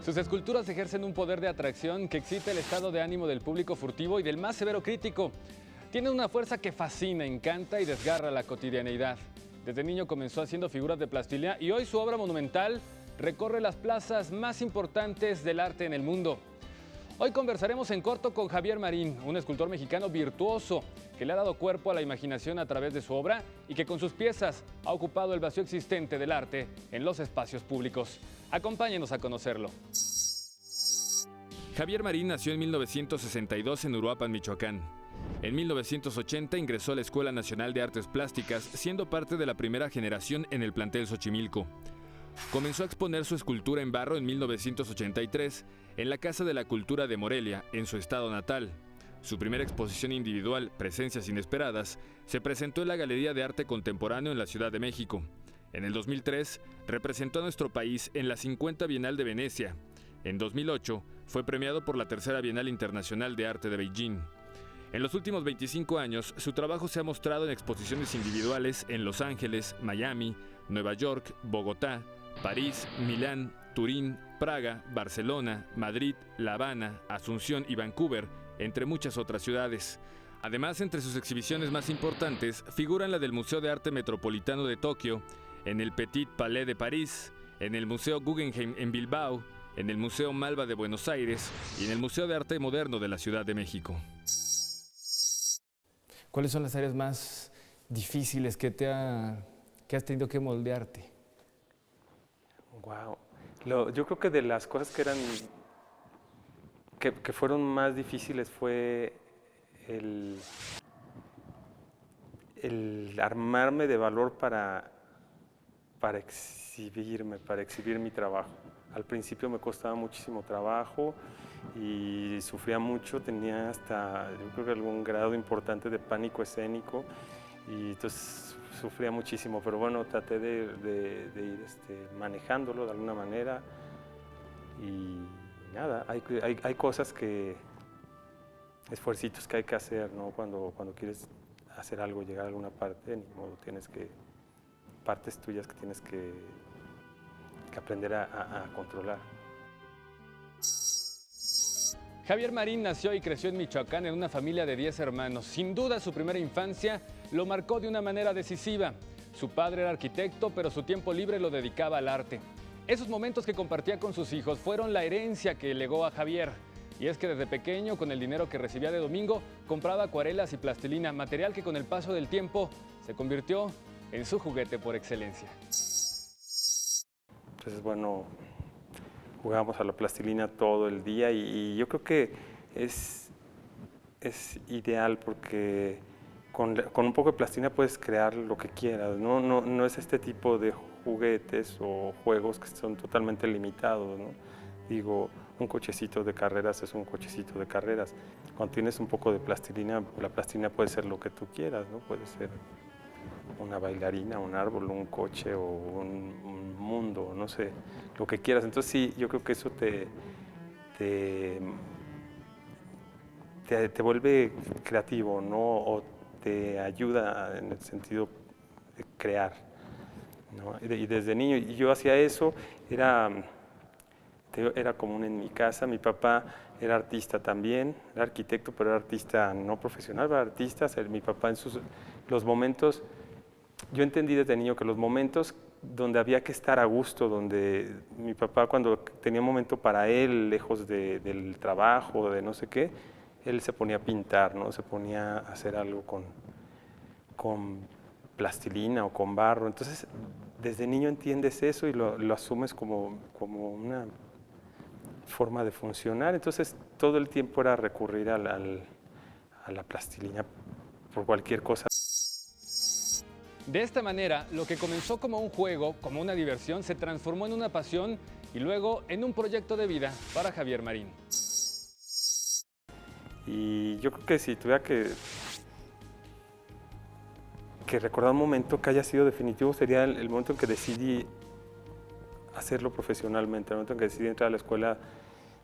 Sus esculturas ejercen un poder de atracción que excita el estado de ánimo del público furtivo y del más severo crítico. Tiene una fuerza que fascina, encanta y desgarra la cotidianeidad. Desde niño comenzó haciendo figuras de plastilina y hoy su obra monumental recorre las plazas más importantes del arte en el mundo. Hoy conversaremos en corto con Javier Marín, un escultor mexicano virtuoso que le ha dado cuerpo a la imaginación a través de su obra y que con sus piezas ha ocupado el vacío existente del arte en los espacios públicos. Acompáñenos a conocerlo. Javier Marín nació en 1962 en Uruapan, Michoacán. En 1980 ingresó a la Escuela Nacional de Artes Plásticas, siendo parte de la primera generación en el plantel Xochimilco. Comenzó a exponer su escultura en barro en 1983 en la Casa de la Cultura de Morelia, en su estado natal. Su primera exposición individual, Presencias Inesperadas, se presentó en la Galería de Arte Contemporáneo en la Ciudad de México. En el 2003, representó a nuestro país en la 50 Bienal de Venecia. En 2008, fue premiado por la Tercera Bienal Internacional de Arte de Beijing. En los últimos 25 años, su trabajo se ha mostrado en exposiciones individuales en Los Ángeles, Miami, Nueva York, Bogotá, París, Milán, Turín, Praga, Barcelona, Madrid, La Habana, Asunción y Vancouver, entre muchas otras ciudades. Además, entre sus exhibiciones más importantes figuran la del Museo de Arte Metropolitano de Tokio, en el Petit Palais de París, en el Museo Guggenheim en Bilbao, en el Museo Malva de Buenos Aires y en el Museo de Arte Moderno de la Ciudad de México. ¿Cuáles son las áreas más difíciles que has tenido que moldearte? Wow. Yo creo que de las cosas que fueron más difíciles fue el armarme de valor para exhibir mi trabajo. Al principio me costaba muchísimo trabajo y sufría mucho, tenía hasta, yo creo que algún grado importante de pánico escénico y entonces sufría muchísimo, pero bueno, traté de ir manejándolo de alguna manera y nada, hay cosas esfuercitos que hay que hacer, ¿no? Cuando quieres hacer algo, llegar a alguna parte, ni modo, partes tuyas que tienes que aprender a controlar. Javier Marín nació y creció en Michoacán en una familia de 10 hermanos. Sin duda, su primera infancia lo marcó de una manera decisiva. Su padre era arquitecto, pero su tiempo libre lo dedicaba al arte. Esos momentos que compartía con sus hijos fueron la herencia que legó a Javier. Y es que desde pequeño, con el dinero que recibía de domingo, compraba acuarelas y plastilina, material que con el paso del tiempo se convirtió en su juguete por excelencia. Entonces, bueno, jugábamos a la plastilina todo el día y yo creo que es ideal porque con un poco de plastilina puedes crear lo que quieras, no es este tipo de juguetes o juegos que son totalmente limitados, ¿no? Digo, un cochecito de carreras es un cochecito de carreras. Cuando tienes un poco de plastilina, la plastilina puede ser lo que tú quieras, ¿no? Puede ser una bailarina, un árbol, un coche o un mundo, no sé, lo que quieras. Entonces sí, yo creo que eso te vuelve creativo, ¿no? O te ayuda en el sentido de crear, ¿no? Y desde niño, y yo hacía eso, era común en mi casa. Mi papá era artista también, era arquitecto, pero era artista no profesional, era artista. Mi papá los momentos, yo entendí desde niño que los momentos donde había que estar a gusto, donde mi papá cuando tenía un momento para él, lejos del trabajo, de no sé qué, él se ponía a pintar, ¿no? Se ponía a hacer algo con plastilina o con barro. Entonces, desde niño entiendes eso y lo asumes como una forma de funcionar. Entonces, todo el tiempo era recurrir a la plastilina por cualquier cosa. De esta manera, lo que comenzó como un juego, como una diversión, se transformó en una pasión y luego en un proyecto de vida para Javier Marín. Y yo creo que si tuviera que recordar un momento que haya sido definitivo, sería el momento en que decidí hacerlo profesionalmente, el momento en que decidí entrar a la Escuela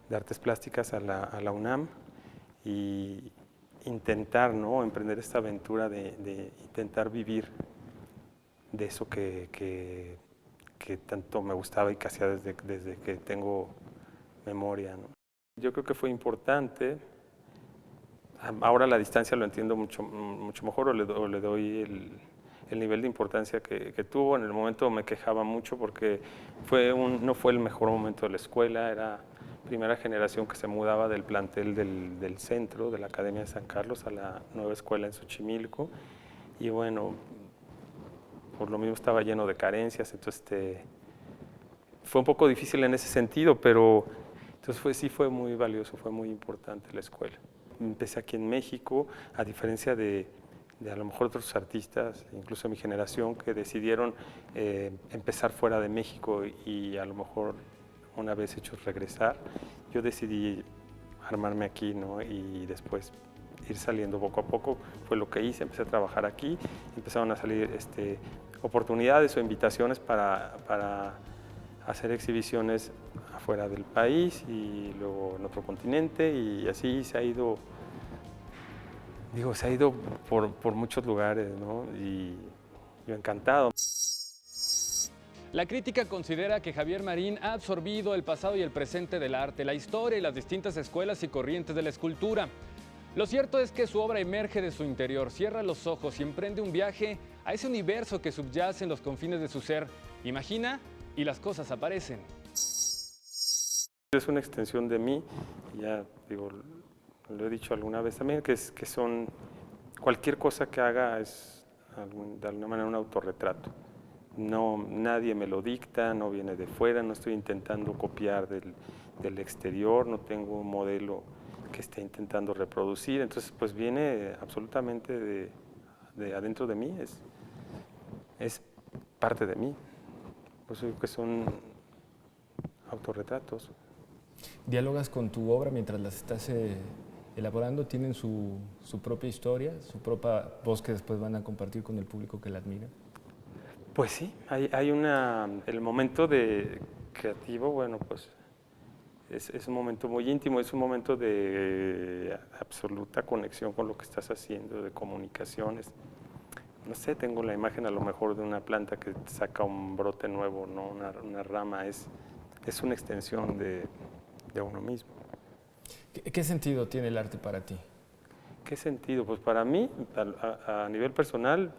de Artes Plásticas a la UNAM y intentar, ¿no? Emprender esta aventura de intentar vivir de eso que tanto me gustaba y que hacía desde que tengo memoria, ¿no? Yo creo que fue importante. Ahora a la distancia lo entiendo mucho mejor, o le doy el nivel de importancia que tuvo. En el momento me quejaba mucho porque no fue el mejor momento de la escuela, era primera generación que se mudaba del plantel del centro, de la Academia de San Carlos, a la nueva escuela en Xochimilco, y bueno, por lo mismo estaba lleno de carencias, entonces fue un poco difícil en ese sentido, pero entonces sí fue muy valioso, fue muy importante la escuela. Empecé aquí en México, a diferencia de a lo mejor otros artistas, incluso mi generación, que decidieron empezar fuera de México y a lo mejor una vez hechos regresar, yo decidí armarme aquí, ¿no? Y después ir saliendo poco a poco, fue lo que hice, empecé a trabajar aquí, empezaron a salir oportunidades o invitaciones para hacer exhibiciones afuera del país y luego en otro continente, y así se ha ido, por muchos lugares, ¿no? Y yo encantado. La crítica considera que Javier Marín ha absorbido el pasado y el presente del arte, la historia y las distintas escuelas y corrientes de la escultura. Lo cierto es que su obra emerge de su interior, cierra los ojos y emprende un viaje a ese universo que subyace en los confines de su ser. Imagina y las cosas aparecen. Es una extensión de mí, ya digo, lo he dicho alguna vez también, que son, cualquier cosa que haga es de alguna manera un autorretrato. No, nadie me lo dicta, no viene de fuera, no estoy intentando copiar del exterior, no tengo un modelo que esté intentando reproducir, entonces pues viene absolutamente de adentro de mí, es parte de mí, por eso digo que son autorretratos. ¿Dialogas con tu obra mientras las estás elaborando? ¿Tienen su propia historia, su propia voz que después van a compartir con el público que la admira? Pues sí, el momento creativo, bueno, pues es un momento muy íntimo, es un momento de absoluta conexión con lo que estás haciendo, de comunicaciones. No sé, tengo la imagen a lo mejor de una planta que saca un brote nuevo, ¿no? Una rama, es una extensión de uno mismo. ¿Qué sentido tiene el arte para ti? ¿Qué sentido? Pues para mí, a nivel personal,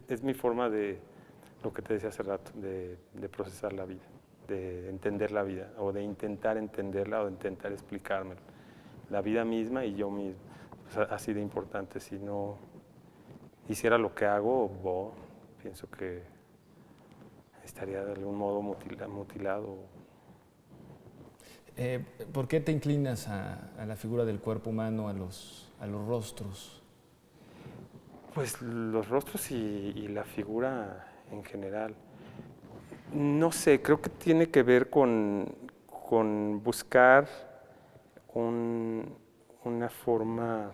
es mi forma de, lo que te decía hace rato, de procesar la vida, de entender la vida, o de intentar entenderla, o de intentar explicármela. La vida misma y yo mismo. Pues así de importante. Si no hiciera lo que hago, pienso que estaría de algún modo mutilado. ¿Por qué te inclinas a la figura del cuerpo humano, a los rostros? Pues los rostros y la figura en general. No sé, creo que tiene que ver con buscar una forma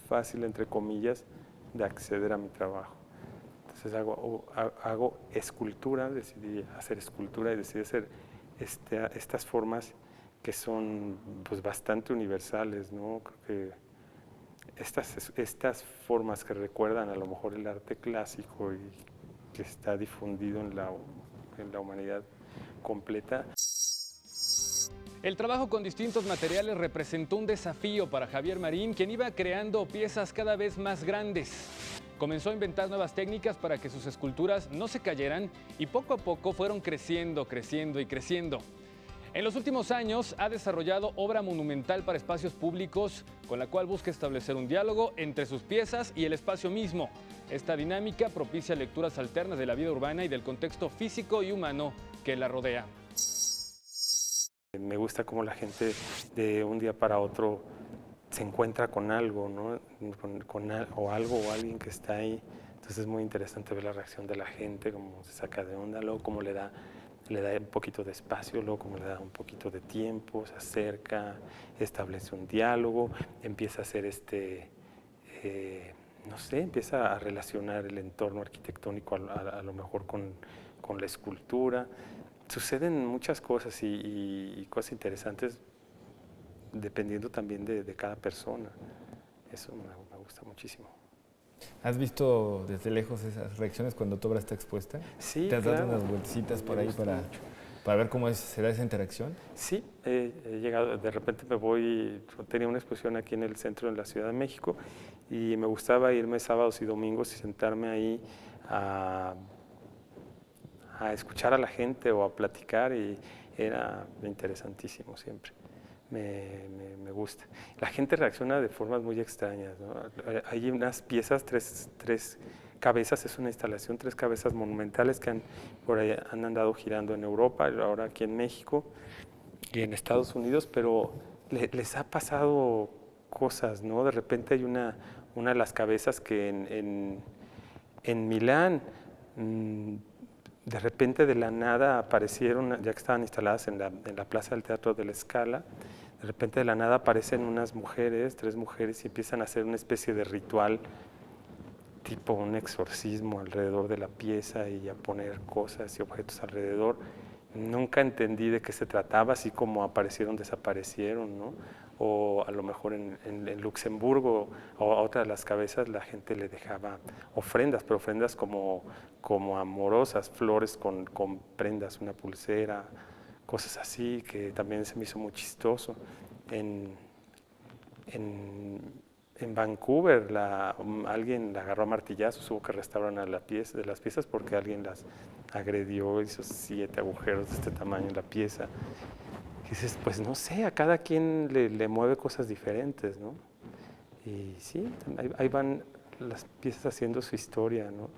fácil, entre comillas, de acceder a mi trabajo. Entonces hago escultura, decidí hacer escultura y decidí hacer estas formas que son pues bastante universales, ¿no? Creo que estas formas que recuerdan a lo mejor el arte clásico y que está difundido en la humanidad completa. El trabajo con distintos materiales representó un desafío para Javier Marín, quien iba creando piezas cada vez más grandes. Comenzó a inventar nuevas técnicas para que sus esculturas no se cayeran y poco a poco fueron creciendo, creciendo y creciendo. En los últimos años ha desarrollado obra monumental para espacios públicos, con la cual busca establecer un diálogo entre sus piezas y el espacio mismo. Esta dinámica propicia lecturas alternas de la vida urbana y del contexto físico y humano que la rodea. Me gusta cómo la gente de un día para otro se encuentra con algo, ¿no? O algo o alguien que está ahí. Entonces es muy interesante ver la reacción de la gente, cómo se saca de onda, luego cómo le da un poquito de espacio, luego como le da un poquito de tiempo, se acerca, establece un diálogo, empieza a hacer no sé, empieza a relacionar el entorno arquitectónico a lo mejor con la escultura. Suceden muchas cosas y cosas interesantes dependiendo también de cada persona. Eso me gusta muchísimo. ¿Has visto desde lejos esas reacciones cuando tu obra está expuesta? Sí, ¿Te has dado claro. unas vueltecitas por ahí para...? Mucho. para ver cómo se da esa interacción? Sí, he llegado, de repente me voy, tenía una exposición aquí en el centro de la Ciudad de México y me gustaba irme sábados y domingos y sentarme ahí a escuchar a la gente o a platicar y era interesantísimo siempre. Me gusta. La gente reacciona de formas muy extrañas, ¿no? Hay unas piezas, tres cabezas, es una instalación, 3 cabezas monumentales que por ahí han andado girando en Europa, ahora aquí en México y en Estados Unidos, pero les ha pasado cosas, ¿no? De repente hay una de las cabezas que en Milán, de repente de la nada aparecieron, ya que estaban instaladas en la plaza del Teatro de la Scala, de repente de la nada aparecen unas mujeres, 3 mujeres, y empiezan a hacer una especie de ritual, tipo un exorcismo alrededor de la pieza y a poner cosas y objetos alrededor. Nunca entendí de qué se trataba, así como aparecieron, desaparecieron, ¿no? O a lo mejor en Luxemburgo, a otra de las cabezas, la gente le dejaba ofrendas, pero ofrendas como amorosas, flores con prendas, una pulsera, cosas así, que también se me hizo muy chistoso. En Vancouver alguien la agarró a martillazos, hubo que restaurar de las piezas porque alguien las agredió, hizo 7 agujeros de este tamaño en la pieza. Y dices, pues no sé, a cada quien le mueve cosas diferentes, ¿no? Y sí, ahí van las piezas haciendo su historia, ¿no?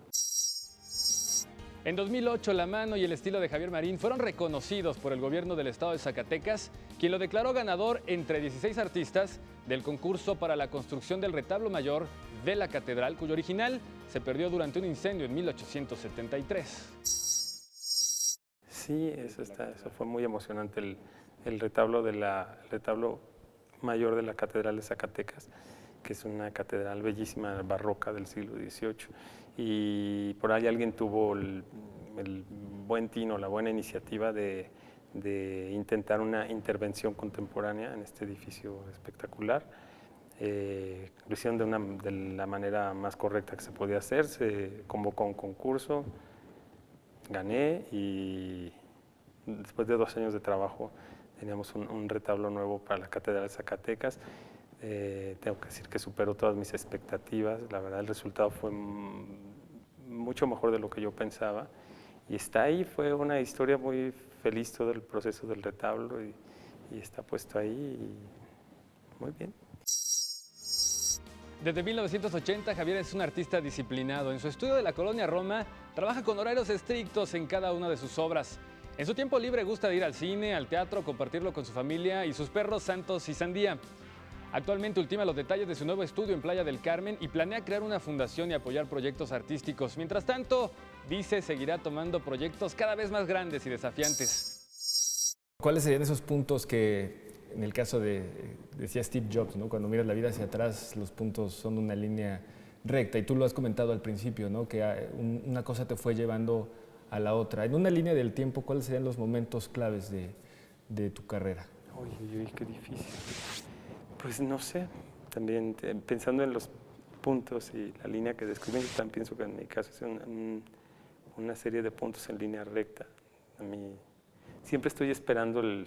En 2008, la mano y el estilo de Javier Marín fueron reconocidos por el gobierno del estado de Zacatecas, quien lo declaró ganador entre 16 artistas del concurso para la construcción del retablo mayor de la catedral, cuyo original se perdió durante un incendio en 1873. Sí, eso fue muy emocionante, el retablo mayor de la catedral de Zacatecas, que es una catedral bellísima, barroca del siglo XVIII. Y por ahí alguien tuvo el buen tino, la buena iniciativa de intentar una intervención contemporánea en este edificio espectacular. Lo hicieron de la manera más correcta que se podía hacer, se convocó un concurso, gané y después de 2 años de trabajo teníamos un retablo nuevo para la Catedral de Zacatecas. Tengo que decir que superó todas mis expectativas, la verdad el resultado fue mucho mejor de lo que yo pensaba y está ahí, fue una historia muy feliz todo el proceso del retablo y está puesto ahí y muy bien. Desde 1980, Javier es un artista disciplinado. En su estudio de la colonia Roma, trabaja con horarios estrictos en cada una de sus obras. En su tiempo libre gusta de ir al cine, al teatro, compartirlo con su familia y sus perros Santos y Sandía. Actualmente ultima los detalles de su nuevo estudio en Playa del Carmen y planea crear una fundación y apoyar proyectos artísticos. Mientras tanto, dice seguirá tomando proyectos cada vez más grandes y desafiantes. ¿Cuáles serían esos puntos que, en el caso decía Steve Jobs, ¿no? Cuando miras la vida hacia atrás, los puntos son una línea recta? Y tú lo has comentado al principio, ¿no? Que una cosa te fue llevando a la otra. En una línea del tiempo, ¿cuáles serían los momentos claves de tu carrera? Uy, qué difícil. Pues no sé, también pensando en los puntos y la línea que describen, yo también pienso que en mi caso es una serie de puntos en línea recta. A mí siempre estoy esperando el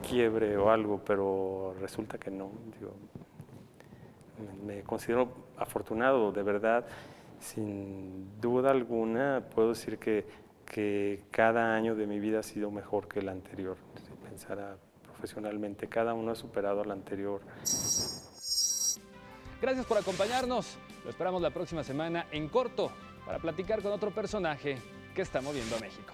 quiebre o algo, pero resulta que no. Digo, me considero afortunado, de verdad, sin duda alguna, puedo decir que cada año de mi vida ha sido mejor que el anterior. Si pensara profesionalmente, cada uno ha superado al anterior. Gracias por acompañarnos. Lo esperamos la próxima semana en corto para platicar con otro personaje que está moviendo a México.